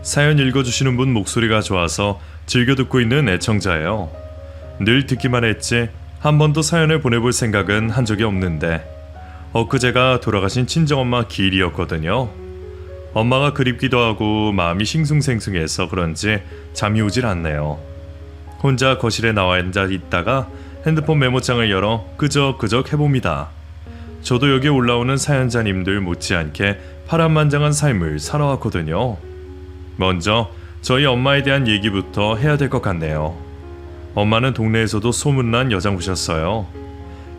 사연 읽어주시는 분 목소리가 좋아서 즐겨 듣고 있는 애청자예요. 늘 듣기만 했지 한 번도 사연을 보내볼 생각은 한 적이 없는데 엊그제가 돌아가신 친정엄마 기일이었거든요. 엄마가 그립기도 하고 마음이 싱숭생숭해서 그런지 잠이 오질 않네요. 혼자 거실에 나와 앉아 있다가 핸드폰 메모장을 열어 끄적끄적 해봅니다. 저도 여기 올라오는 사연자님들 못지않게 파란만장한 삶을 살아왔거든요. 먼저 저희 엄마에 대한 얘기부터 해야 될 것 같네요. 엄마는 동네에서도 소문난 여장부셨어요.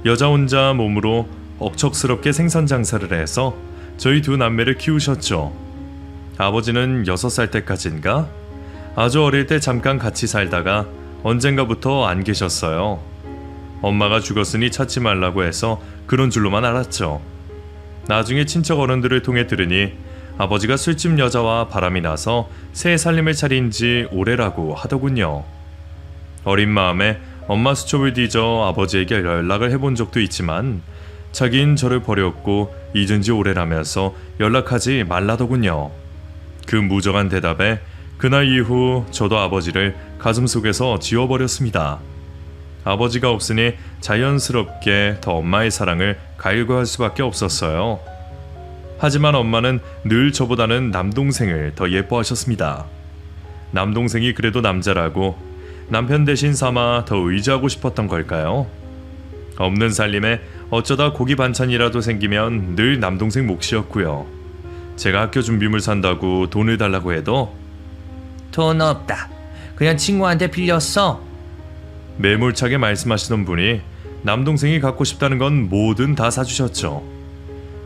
여자 혼자 몸으로 억척스럽게 생선장사를 해서 저희 두 남매를 키우셨죠. 아버지는 6살 때까지인가? 아주 어릴 때 잠깐 같이 살다가 언젠가부터 안 계셨어요. 엄마가 죽었으니 찾지 말라고 해서 그런 줄로만 알았죠. 나중에 친척 어른들을 통해 들으니 아버지가 술집 여자와 바람이 나서 새 살림을 차린 지 오래라고 하더군요. 어린 마음에 엄마 수첩을 뒤져 아버지에게 연락을 해본 적도 있지만 자긴 저를 버렸고 잊은 지 오래라면서 연락하지 말라더군요. 그 무정한 대답에 그날 이후 저도 아버지를 가슴속에서 지워버렸습니다. 아버지가 없으니 자연스럽게 더 엄마의 사랑을 갈구할 수밖에 없었어요. 하지만 엄마는 늘 저보다는 남동생을 더 예뻐하셨습니다. 남동생이 그래도 남자라고 남편 대신 삼아 더 의지하고 싶었던 걸까요? 없는 살림에 어쩌다 고기 반찬이라도 생기면 늘 남동생 몫이었고요. 제가 학교 준비물 산다고 돈을 달라고 해도 돈 없다. 그냥 친구한테 빌렸어. 매몰차게 말씀하시던 분이 남동생이 갖고 싶다는 건 뭐든 다 사주셨죠.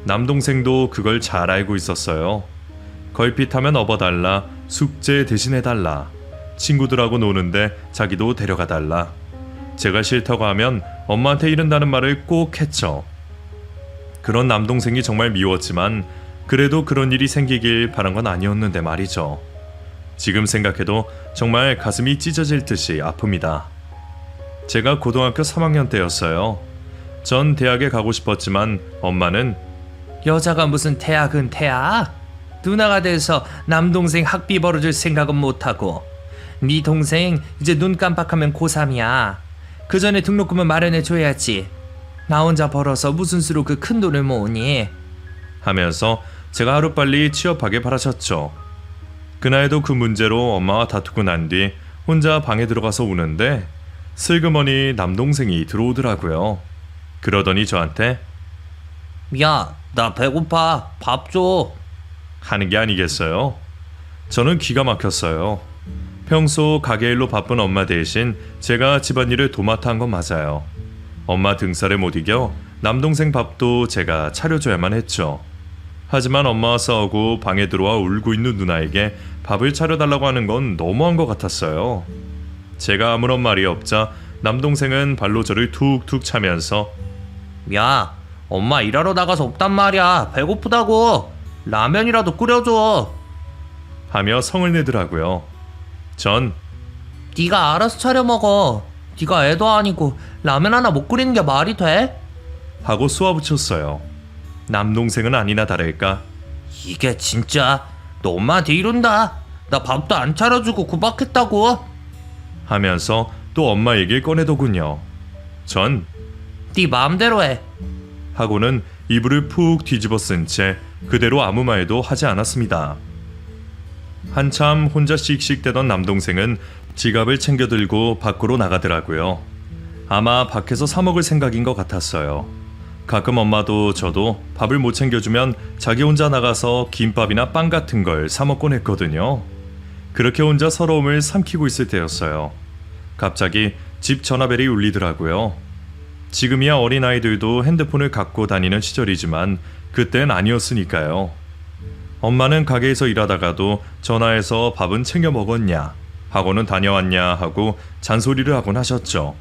남동생도 그걸 잘 알고 있었어요. 걸핏하면 업어달라, 숙제 대신해달라, 친구들하고 노는데 자기도 데려가달라. 제가 싫다고 하면 엄마한테 이른다는 말을 꼭 했죠. 그런 남동생이 정말 미웠지만 그래도 그런 일이 생기길 바란 건 아니었는데 말이죠. 지금 생각해도 정말 가슴이 찢어질 듯이 아픕니다. 제가 고등학교 3학년 때였어요. 전 대학에 가고 싶었지만 엄마는 여자가 무슨 대학은 대학? 누나가 돼서 남동생 학비 벌어줄 생각은 못하고 네 동생 이제 눈 깜빡하면 고3이야. 그 전에 등록금은 마련해줘야지. 나 혼자 벌어서 무슨 수로 그 큰 돈을 모으니? 하면서 제가 하루빨리 취업하게 바라셨죠. 그날도 그 문제로 엄마와 다투고 난 뒤 혼자 방에 들어가서 우는데 슬그머니 남동생이 들어오더라고요. 그러더니 저한테 야, 나 배고파. 밥 줘. 하는 게 아니겠어요? 저는 기가 막혔어요. 평소 가게 일로 바쁜 엄마 대신 제가 집안일을 도맡아 한 건 맞아요. 엄마 등살에 못 이겨 남동생 밥도 제가 차려줘야만 했죠. 하지만 엄마와 싸우고 방에 들어와 울고 있는 누나에게 밥을 차려달라고 하는 건 너무한 것 같았어요. 제가 아무런 말이 없자 남동생은 발로 저를 툭툭 차면서 야, 엄마 일하러 나가서 없단 말이야. 배고프다고. 라면이라도 끓여줘. 하며 성을 내더라고요. 전 네가 알아서 차려 먹어. 네가 애도 아니고 라면 하나 못 끓이는 게 말이 돼? 하고 쏘아붙였어요. 남동생은 아니나 다를까 이게 진짜 너 엄마한테 이른다. 나 밥도 안 차려주고 구박했다고. 하면서 또 엄마 얘기를 꺼내더군요. 전 네 마음대로 해. 하고는 이불을 푹 뒤집어 쓴 채 그대로 아무 말도 하지 않았습니다. 한참 혼자 씩씩대던 남동생은 지갑을 챙겨 들고 밖으로 나가더라고요. 아마 밖에서 사 먹을 생각인 것 같았어요. 가끔 엄마도 저도 밥을 못 챙겨주면 자기 혼자 나가서 김밥이나 빵 같은 걸 사 먹곤 했거든요. 그렇게 혼자 서러움을 삼키고 있을 때였어요. 갑자기 집 전화벨이 울리더라고요. 지금이야 어린아이들도 핸드폰을 갖고 다니는 시절이지만 그땐 아니었으니까요. 엄마는 가게에서 일하다가도 전화해서 밥은 챙겨 먹었냐, 학원은 다녀왔냐 하고 잔소리를 하곤 하셨죠.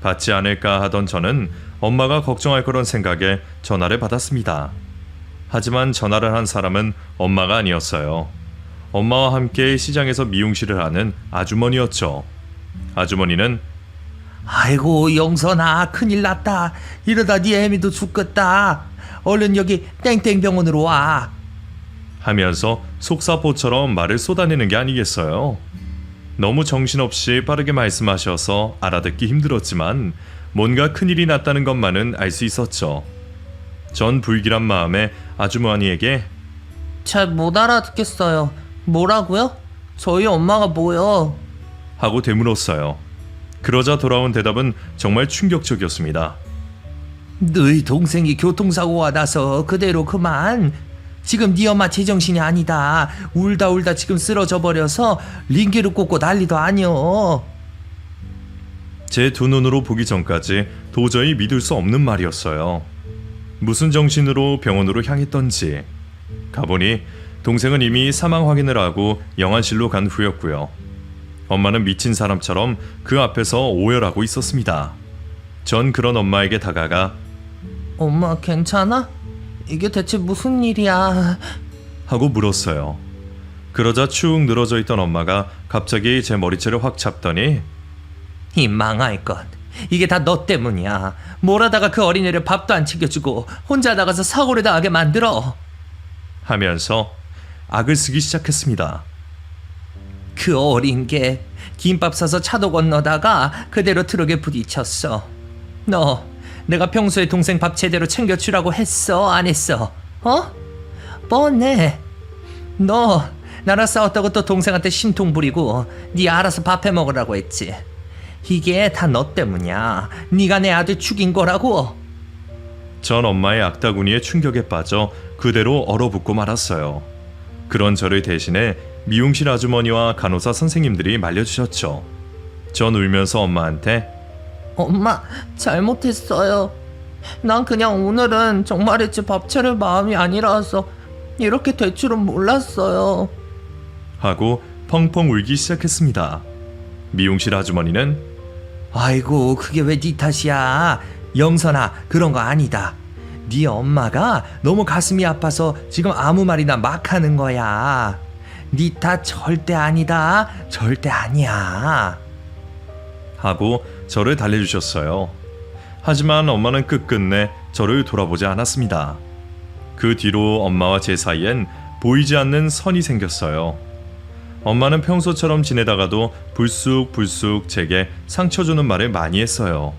받지 않을까 하던 저는 엄마가 걱정할 거란 생각에 전화를 받았습니다. 하지만 전화를 한 사람은 엄마가 아니었어요. 엄마와 함께 시장에서 미용실을 하는 아주머니였죠. 아주머니는 아이고 영선아, 큰일 났다. 이러다 네 애미도 죽겠다. 얼른 여기 땡땡병원으로 와. 하면서 속사포처럼 말을 쏟아내는 게 아니겠어요. 너무 정신없이 빠르게 말씀하셔서 알아듣기 힘들었지만 뭔가 큰일이 났다는 것만은 알 수 있었죠. 전 불길한 마음에 아주머니에게 잘 못 알아듣겠어요. 뭐라고요? 저희 엄마가 뭐요? 하고 되물었어요. 그러자 돌아온 대답은 정말 충격적이었습니다. 너희 동생이 교통사고가 나서 그대로 그만. 지금 네 엄마 제정신이 아니다. 울다 지금 쓰러져 버려서 링기를 꽂고 난리도 아니여. 제 두 눈으로 보기 전까지 도저히 믿을 수 없는 말이었어요. 무슨 정신으로 병원으로 향했던지. 가보니 동생은 이미 사망 확인을 하고 영안실로 간 후였고요. 엄마는 미친 사람처럼 그 앞에서 오열하고 있었습니다. 전 그런 엄마에게 다가가 엄마 괜찮아? 이게 대체 무슨 일이야? 하고 물었어요. 그러자 축 늘어져 있던 엄마가 갑자기 제 머리채를 확 잡더니 이 망할 것. 이게 다 너 때문이야. 뭘 하다가 그 어린애를 밥도 안 챙겨주고 혼자 나가서 사고를 당하게 만들어. 하면서 악을 쓰기 시작했습니다. 그 어린 게 김밥 사서 차도 건너다가 그대로 트럭에 부딪혔어. 너 내가 평소에 동생 밥 제대로 챙겨주라고 했어? 안 했어? 어? 뻔해. 너 나랑 싸웠다고 또 동생한테 심통 부리고 네 알아서 밥 해먹으라고 했지. 이게 다 너 때문이야. 네가 내 아들 죽인 거라고. 전 엄마의 악다구니에 충격에 빠져 그대로 얼어붙고 말았어요. 그런 저를 대신해 미용실 아주머니와 간호사 선생님들이 말려주셨죠. 전 울면서 엄마한테 엄마 잘못했어요. 난 그냥 오늘은 정말이지 밥 차릴 마음이 아니라서 이렇게 될 줄은 몰랐어요. 하고 펑펑 울기 시작했습니다. 미용실 아주머니는 아이고 그게 왜 네 탓이야. 영선아 그런 거 아니다. 네 엄마가 너무 가슴이 아파서 지금 아무 말이나 막 하는 거야. 네 탓 절대 아니다. 절대 아니야. 하고 저를 달래주셨어요. 하지만 엄마는 끝끝내 저를 돌아보지 않았습니다. 그 뒤로 엄마와 제 사이엔 보이지 않는 선이 생겼어요. 엄마는 평소처럼 지내다가도 불쑥 제게 상처 주는 말을 많이 했어요.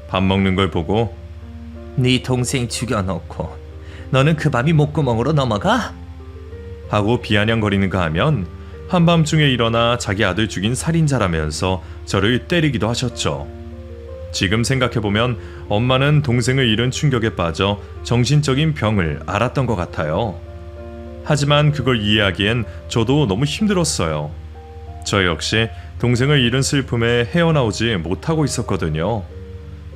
밥 먹는 걸 보고 네 동생 죽여놓고 너는 그 밥이 목구멍으로 넘어가? 하고 비아냥거리는가 하면 한밤중에 일어나 자기 아들 죽인 살인자라면서 저를 때리기도 하셨죠. 지금 생각해보면 엄마는 동생을 잃은 충격에 빠져 정신적인 병을 앓았던 것 같아요. 하지만 그걸 이해하기엔 저도 너무 힘들었어요. 저 역시 동생을 잃은 슬픔에 헤어나오지 못하고 있었거든요.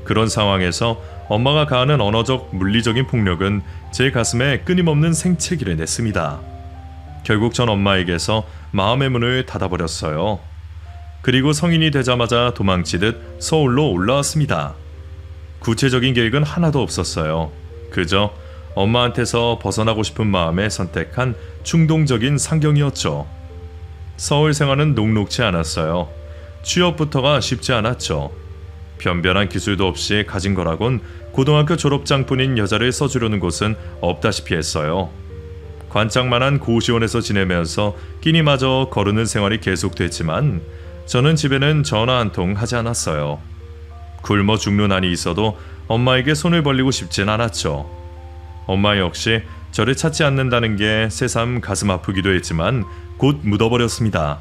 그런 상황에서 엄마가 가하는 언어적, 물리적인 폭력은 제 가슴에 끊임없는 생채기를 냈습니다. 결국 전 엄마에게서 마음의 문을 닫아버렸어요. 그리고 성인이 되자마자 도망치듯 서울로 올라왔습니다. 구체적인 계획은 하나도 없었어요. 그저 엄마한테서 벗어나고 싶은 마음에 선택한 충동적인 상경이었죠. 서울 생활은 녹록지 않았어요. 취업부터가 쉽지 않았죠. 변변한 기술도 없이 가진 거라곤 고등학교 졸업장뿐인 여자를 써주려는 곳은 없다시피 했어요. 관짝만한 고시원에서 지내면서 끼니마저 거르는 생활이 계속됐지만 저는 집에는 전화 한 통 하지 않았어요. 굶어 죽는 한이 있어도 엄마에게 손을 벌리고 싶진 않았죠. 엄마 역시 저를 찾지 않는다는 게 새삼 가슴 아프기도 했지만 곧 묻어버렸습니다.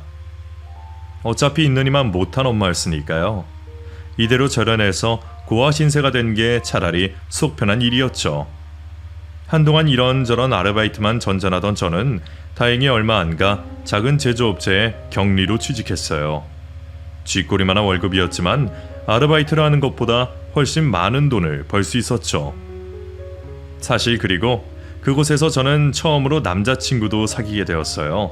어차피 있는 이만 못한 엄마였으니까요. 이대로 절연해서 고아 신세가 된 게 차라리 속 편한 일이었죠. 한동안 이런저런 아르바이트만 전전하던 저는 다행히 얼마 안 가 작은 제조업체에 격리로 취직했어요. 쥐꼬리만한 월급이었지만 아르바이트를 하는 것보다 훨씬 많은 돈을 벌 수 있었죠. 사실 그리고 그곳에서 저는 처음으로 남자친구도 사귀게 되었어요.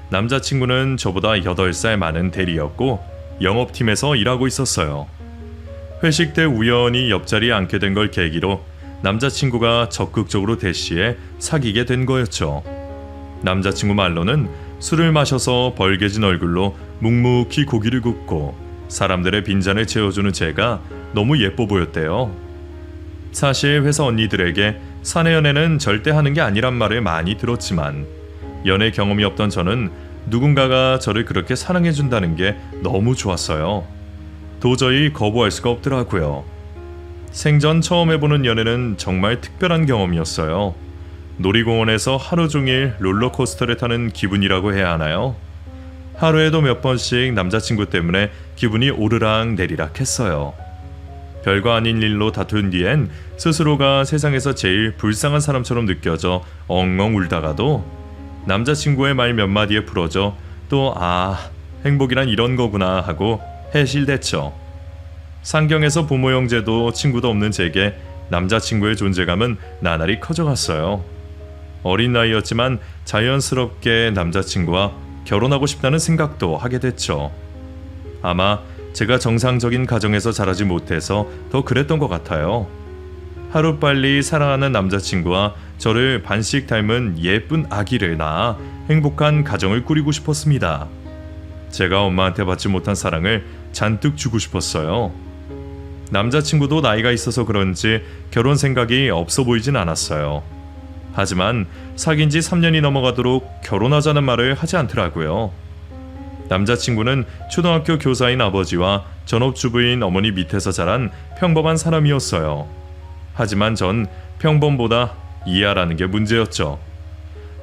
남자친구는 저보다 8살 많은 대리였고 영업팀에서 일하고 있었어요. 회식 때 우연히 옆자리에 앉게 된 걸 계기로 남자친구가 적극적으로 대시해 사귀게 된 거였죠. 남자친구 말로는 술을 마셔서 벌개진 얼굴로 묵묵히 고기를 굽고 사람들의 빈잔을 채워주는 제가 너무 예뻐 보였대요. 사실 회사 언니들에게 사내 연애는 절대 하는 게 아니란 말을 많이 들었지만 연애 경험이 없던 저는 누군가가 저를 그렇게 사랑해준다는 게 너무 좋았어요. 도저히 거부할 수가 없더라고요. 생전 처음 해보는 연애는 정말 특별한 경험이었어요. 놀이공원에서 하루 종일 롤러코스터를 타는 기분이라고 해야 하나요? 하루에도 몇 번씩 남자친구 때문에 기분이 오르락 내리락 했어요. 별거 아닌 일로 다툰 뒤엔 스스로가 세상에서 제일 불쌍한 사람처럼 느껴져 엉엉 울다가도 남자친구의 말 몇 마디에 풀어져 또 행복이란 이런 거구나 하고 해실댔죠. 상경에서 부모 형제도 친구도 없는 제게 남자친구의 존재감은 나날이 커져갔어요. 어린 나이였지만 자연스럽게 남자친구와 결혼하고 싶다는 생각도 하게 됐죠. 아마 제가 정상적인 가정에서 자라지 못해서 더 그랬던 것 같아요. 하루빨리 사랑하는 남자친구와 저를 반씩 닮은 예쁜 아기를 낳아 행복한 가정을 꾸리고 싶었습니다. 제가 엄마한테 받지 못한 사랑을 잔뜩 주고 싶었어요. 남자친구도 나이가 있어서 그런지 결혼 생각이 없어 보이진 않았어요. 하지만 사귄 지 3년이 넘어가도록 결혼하자는 말을 하지 않더라고요. 남자친구는 초등학교 교사인 아버지와 전업주부인 어머니 밑에서 자란 평범한 사람이었어요. 하지만 전 평범보다 이하라는 게 문제였죠.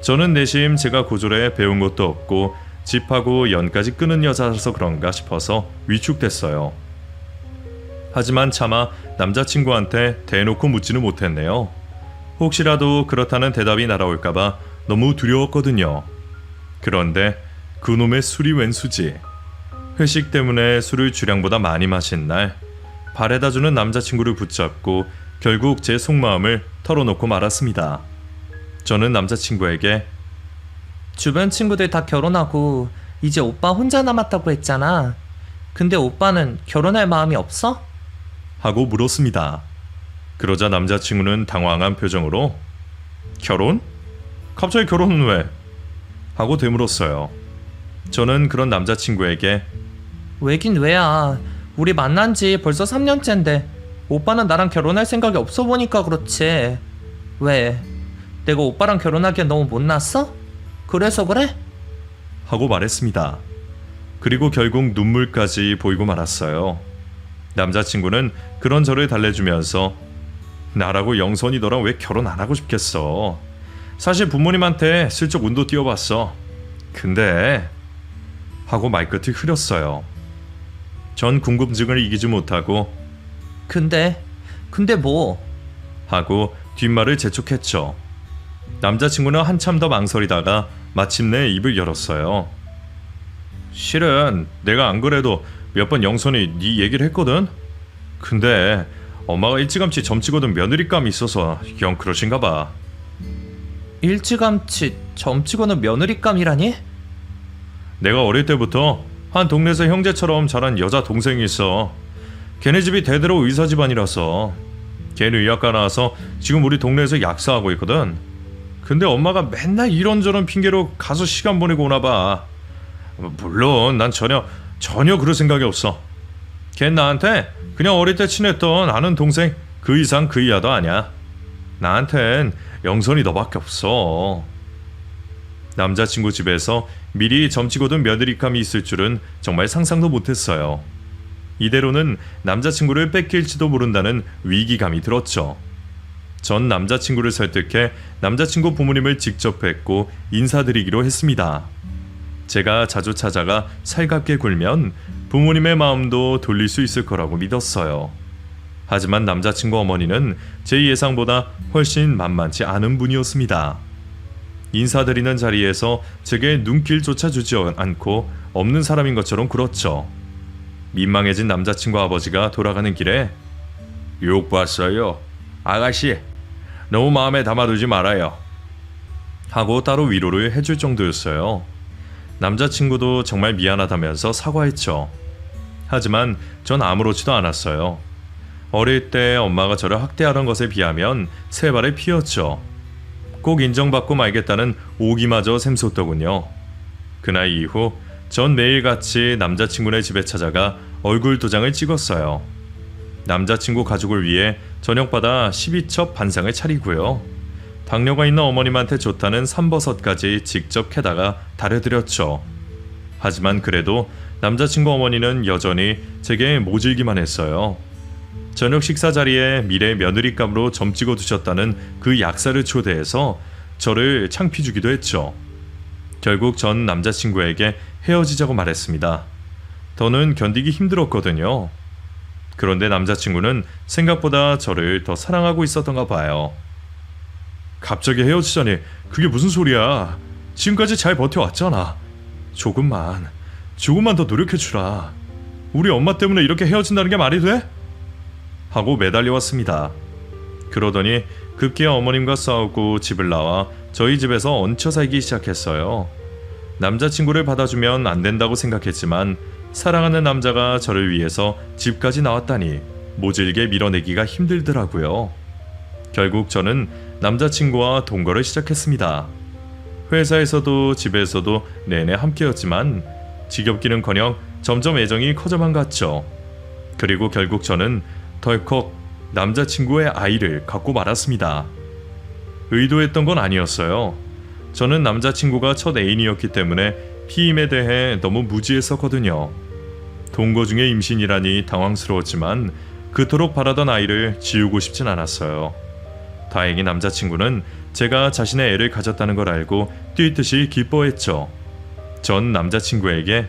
저는 내심 제가 고졸에 배운 것도 없고 집하고 연까지 끄는 여자라서 그런가 싶어서 위축됐어요. 하지만 차마 남자친구한테 대놓고 묻지는 못했네요. 혹시라도 그렇다는 대답이 날아올까봐 너무 두려웠거든요. 그런데 그놈의 술이 웬수지. 회식 때문에 술을 주량보다 많이 마신 날 바래다주는 남자친구를 붙잡고 결국 제 속마음을 털어놓고 말았습니다. 저는 남자친구에게 주변 친구들 다 결혼하고 이제 오빠 혼자 남았다고 했잖아. 근데 오빠는 결혼할 마음이 없어? 하고 물었습니다. 그러자 남자친구는 당황한 표정으로 결혼? 갑자기 결혼은 왜? 하고 되물었어요. 저는 그런 남자친구에게 왜긴 왜야. 우리 만난 지 벌써 3년째인데 오빠는 나랑 결혼할 생각이 없어 보니까 그렇지. 왜? 내가 오빠랑 결혼하기엔 너무 못났어? 그래서 그래? 하고 말했습니다. 그리고 결국 눈물까지 보이고 말았어요. 남자친구는 그런 저를 달래주면서 나라고 영선이 너랑 왜 결혼 안 하고 싶겠어. 사실 부모님한테 슬쩍 운도 띄워봤어. 근데 하고 말끝을 흐렸어요. 전 궁금증을 이기지 못하고 근데 뭐? 하고 뒷말을 재촉했죠. 남자친구는 한참 더 망설이다가 마침내 입을 열었어요. 실은 내가 안 그래도 몇 번 영선이 네 얘기를 했거든. 근데 엄마가 일찌감치 점치거든 며느리감이 있어서 영 그러신가 봐. 일찌감치 점치고는 며느리감이라니? 내가 어릴 때부터 한 동네에서 형제처럼 자란 여자 동생이 있어. 걔네 집이 대대로 의사 집안이라서 걔는 의학과 나와서 지금 우리 동네에서 약사하고 있거든. 근데 엄마가 맨날 이런저런 핑계로 가서 시간 보내고 오나 봐. 물론 난 전혀 그럴 생각이 없어. 걘 나한테 그냥 어릴 때 친했던 아는 동생 그 이상 그 이하도 아니야. 나한텐 영선이 너밖에 없어. 남자친구 집에서 미리 점치고든 며느리감이 있을 줄은 정말 상상도 못했어요. 이대로는 남자친구를 뺏길지도 모른다는 위기감이 들었죠. 전 남자친구를 설득해 남자친구 부모님을 직접 뵙고 인사드리기로 했습니다. 제가 자주 찾아가 살갑게 굴면 부모님의 마음도 돌릴 수 있을 거라고 믿었어요. 하지만 남자친구 어머니는 제 예상보다 훨씬 만만치 않은 분이었습니다. 인사드리는 자리에서 제게 눈길조차 주지 않고 없는 사람인 것처럼 굴었죠. 민망해진 남자친구 아버지가 돌아가는 길에 욕 봤어요. 아가씨, 너무 마음에 담아두지 말아요. 하고 따로 위로를 해줄 정도였어요. 남자친구도 정말 미안하다면서 사과했죠. 하지만 전 아무렇지도 않았어요. 어릴 때 엄마가 저를 학대하던 것에 비하면 세 발의 피였죠. 꼭 인정받고 말겠다는 오기마저 샘솟더군요. 그날 이후 전 매일같이 남자친구네 집에 찾아가 얼굴 도장을 찍었어요. 남자친구 가족을 위해 저녁마다 12첩 반상을 차리고요. 당뇨가 있는 어머님한테 좋다는 삼버섯까지 직접 캐다가 다려드렸죠. 하지만 그래도 남자친구 어머니는 여전히 제게 모질기만 했어요. 저녁 식사 자리에 미래 며느리감으로 점 찍어 두셨다는 그 약사를 초대해서 저를 창피 주기도 했죠. 결국 전 남자친구에게 헤어지자고 말했습니다. 더는 견디기 힘들었거든요. 그런데 남자친구는 생각보다 저를 더 사랑하고 있었던가 봐요. 갑자기 헤어지자니 그게 무슨 소리야. 지금까지 잘 버텨왔잖아. 조금만 더 노력해주라. 우리 엄마 때문에 이렇게 헤어진다는 게 말이 돼? 하고 매달려왔습니다. 그러더니 급기야 어머님과 싸우고 집을 나와 저희 집에서 얹혀 살기 시작했어요. 남자친구를 받아주면 안 된다고 생각했지만 사랑하는 남자가 저를 위해서 집까지 나왔다니 모질게 밀어내기가 힘들더라고요. 결국 저는 남자친구와 동거를 시작했습니다. 회사에서도 집에서도 내내 함께였지만 지겹기는커녕 점점 애정이 커져만 갔죠. 그리고 결국 저는 덜컥 남자친구의 아이를 갖고 말았습니다. 의도했던 건 아니었어요. 저는 남자친구가 첫 애인이었기 때문에 피임에 대해 너무 무지했었거든요. 동거 중에 임신이라니 당황스러웠지만 그토록 바라던 아이를 지우고 싶진 않았어요. 다행히 남자친구는 제가 자신의 애를 가졌다는 걸 알고 뛰듯이 기뻐했죠. 전 남자친구에게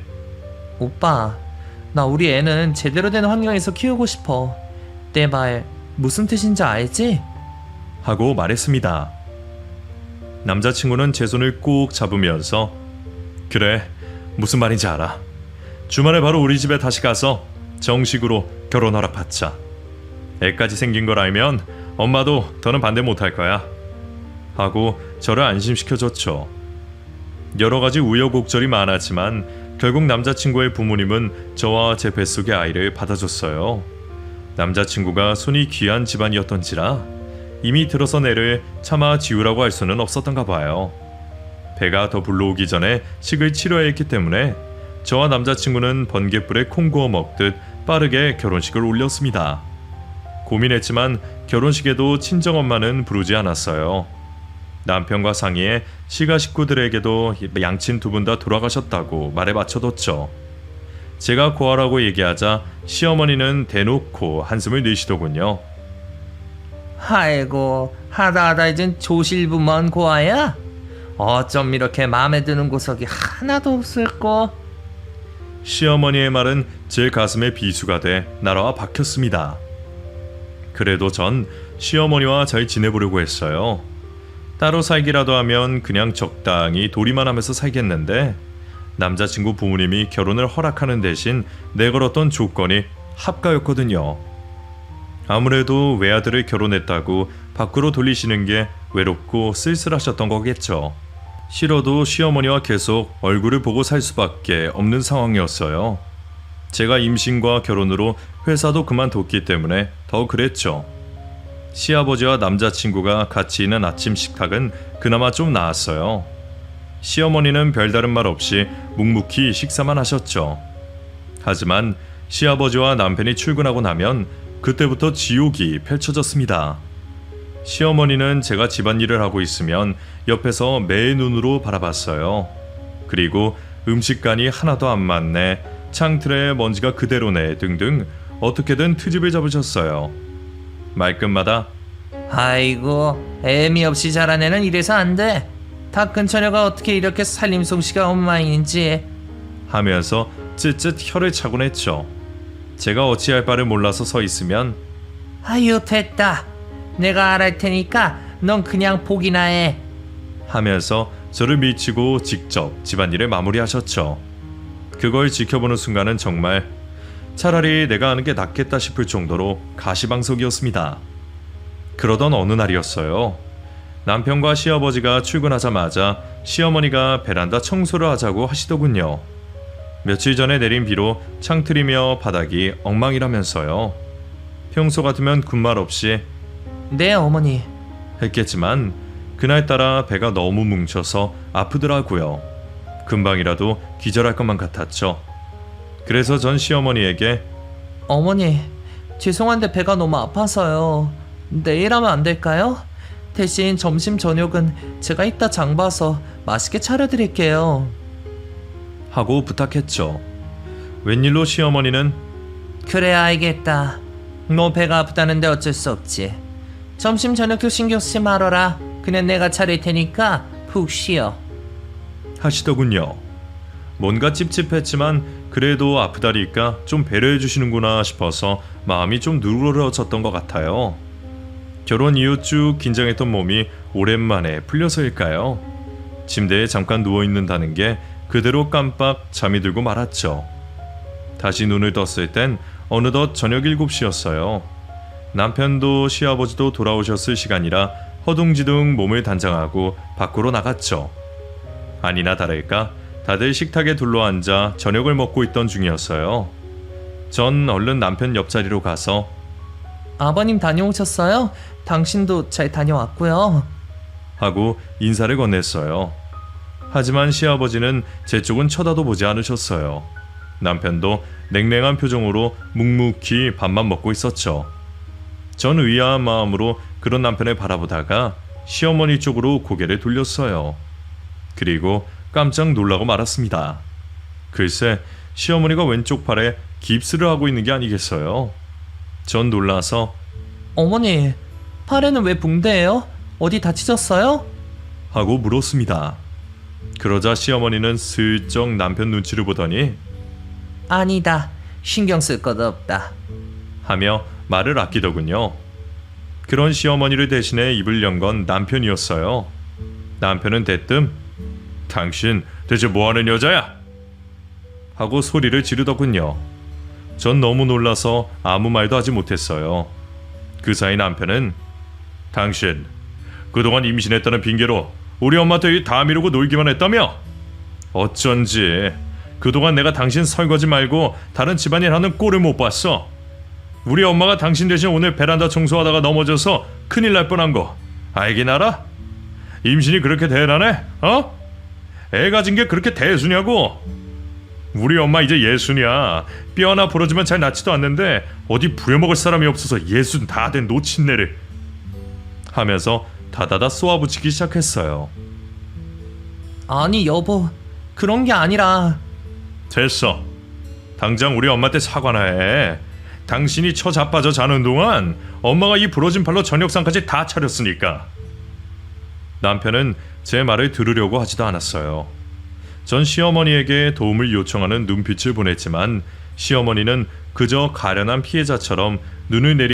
오빠, 나 우리 애는 제대로 된 환경에서 키우고 싶어. 내 말 무슨 뜻인지 알지? 하고 말했습니다. 남자친구는 제 손을 꾹 잡으면서 그래, 무슨 말인지 알아. 주말에 바로 우리 집에 다시 가서 정식으로 결혼 허락 받자. 애까지 생긴 걸 알면 엄마도 더는 반대 못할 거야. 하고 저를 안심시켜줬죠. 여러 가지 우여곡절이 많았지만 결국 남자친구의 부모님은 저와 제 뱃속의 아이를 받아줬어요. 남자친구가 손이 귀한 집안이었던지라 이미 들어선 애를 차마 지우라고 할 수는 없었던가 봐요. 배가 더 불러오기 전에 식을 치러야 했기 때문에 저와 남자친구는 번갯불에 콩 구워 먹듯 빠르게 결혼식을 올렸습니다. 고민했지만 결혼식에도 친정엄마는 부르지 않았어요. 남편과 상의해 시가 식구들에게도 양친 두 분 다 돌아가셨다고 말에 맞춰뒀죠. 제가 고아라고 얘기하자 시어머니는 대놓고 한숨을 내쉬더군요. 아이고, 하다 이젠 조실부먼 고아야? 어쩜 이렇게 마음에 드는 구석이 하나도 없을꼬? 시어머니의 말은 제 가슴에 비수가 돼 날아와 박혔습니다. 그래도 전 시어머니와 잘 지내보려고 했어요. 따로 살기라도 하면 그냥 적당히 도리만 하면서 살겠는데 남자친구 부모님이 결혼을 허락하는 대신 내걸었던 조건이 합가였거든요. 아무래도 외아들을 결혼했다고 밖으로 돌리시는 게 외롭고 쓸쓸하셨던 거겠죠. 싫어도 시어머니와 계속 얼굴을 보고 살 수밖에 없는 상황이었어요. 제가 임신과 결혼으로 회사도 그만뒀기 때문에 더 그랬죠. 시아버지와 남자친구가 같이 있는 아침 식탁은 그나마 좀 나았어요. 시어머니는 별다른 말 없이 묵묵히 식사만 하셨죠. 하지만 시아버지와 남편이 출근하고 나면 그때부터 지옥이 펼쳐졌습니다. 시어머니는 제가 집안일을 하고 있으면 옆에서 매의 눈으로 바라봤어요. 그리고 음식간이 하나도 안 맞네, 창틀에 먼지가 그대로네 등등 어떻게든 트집을 잡으셨어요. 말끝마다 아이고, 애미 없이 자란 애는 이래서 안 돼. 다 큰 처녀가 어떻게 이렇게 살림 솜씨가 엉망인지 하면서 쯧쯧 혀를 차곤 했죠. 제가 어찌할 바를 몰라서 서 있으면 아유, 됐다. 내가 알을 테니까 넌 그냥 보기나 해. 하면서 저를 밀치고 직접 집안일을 마무리하셨죠. 그걸 지켜보는 순간은 정말 차라리 내가 하는 게 낫겠다 싶을 정도로 가시방석이었습니다. 그러던 어느 날이었어요. 남편과 시아버지가 출근하자마자 시어머니가 베란다 청소를 하자고 하시더군요. 며칠 전에 내린 비로 창틀이며 바닥이 엉망이라면서요. 평소 같으면 군말 없이 네, 어머니. 했겠지만 그날따라 배가 너무 뭉쳐서 아프더라고요. 금방이라도 기절할 것만 같았죠. 그래서 전 시어머니에게 어머니, 죄송한데 배가 너무 아파서요. 내일 하면 안 될까요? 대신 점심 저녁은 제가 이따 장 봐서 맛있게 차려드릴게요. 하고 부탁했죠. 웬일로 시어머니는 그래 알겠다. 너 배가 아프다는데 어쩔 수 없지. 점심 저녁도 신경 쓰지 말아라. 그냥 내가 차릴 테니까 푹 쉬어. 하시더군요. 뭔가 찝찝했지만 그래도 아프다니까 좀 배려해 주시는구나 싶어서 마음이 좀 누그러졌던 것 같아요. 결혼 이후 쭉 긴장했던 몸이 오랜만에 풀려서일까요? 침대에 잠깐 누워있는다는 게 그대로 깜빡 잠이 들고 말았죠. 다시 눈을 떴을 땐 어느덧 저녁 7시였어요. 남편도 시아버지도 돌아오셨을 시간이라 허둥지둥 몸을 단장하고 밖으로 나갔죠. 아니나 다를까 다들 식탁에 둘러앉아 저녁을 먹고 있던 중이었어요. 전 얼른 남편 옆자리로 가서 아버님 다녀오셨어요? 당신도 잘 다녀왔고요. 하고 인사를 건넸어요. 하지만 시아버지는 제 쪽은 쳐다도 보지 않으셨어요. 남편도 냉랭한 표정으로 묵묵히 밥만 먹고 있었죠. 전 의아한 마음으로 그런 남편을 바라보다가 시어머니 쪽으로 고개를 돌렸어요. 그리고 깜짝 놀라고 말았습니다. 글쎄 시어머니가 왼쪽 팔에 깁스를 하고 있는 게 아니겠어요? 전 놀라서 어머니, 팔에는 왜 붕대예요? 어디 다치셨어요? 하고 물었습니다. 그러자 시어머니는 슬쩍 남편 눈치를 보더니 아니다. 신경 쓸 것 없다. 하며 말을 아끼더군요. 그런 시어머니를 대신해 입을 연 건 남편이었어요. 남편은 대뜸 당신 대체 뭐하는 여자야? 하고 소리를 지르더군요. 전 너무 놀라서 아무 말도 하지 못했어요. 그 사이 남편은 당신 그동안 임신했다는 핑계로 우리 엄마한테 일 다 미루고 놀기만 했다며? 어쩐지 그동안 내가 당신 설거지 말고 다른 집안일 하는 꼴을 못 봤어. 우리 엄마가 당신 대신 오늘 베란다 청소하다가 넘어져서 큰일 날 뻔한 거 알긴 알아? 임신이 그렇게 대단해? 어? 애 가진 게 그렇게 대수냐고? 우리 엄마 이제 예순이야. 뼈 하나 부러지면 잘 낫지도 않는데 어디 부려먹을 사람이 없어서 예순 다 된 노친네를 하면서 다다다 쏘아붙이기 시작했어요. 아니 여보, 그런 게 아니라. 됐어. 당장 우리 엄마한테 사과나 해. 당신이 처 자빠져 자는 동안 엄마가 이 부러진 팔로 저녁상까지 다 차렸으니까. 남편은 제 말을 들으려고 하지도 않았어요. 전 시어머니에게 도움을 요청하는 눈빛을 보냈지만 시어머니는 그저 가련한 피해자처럼 눈을 내리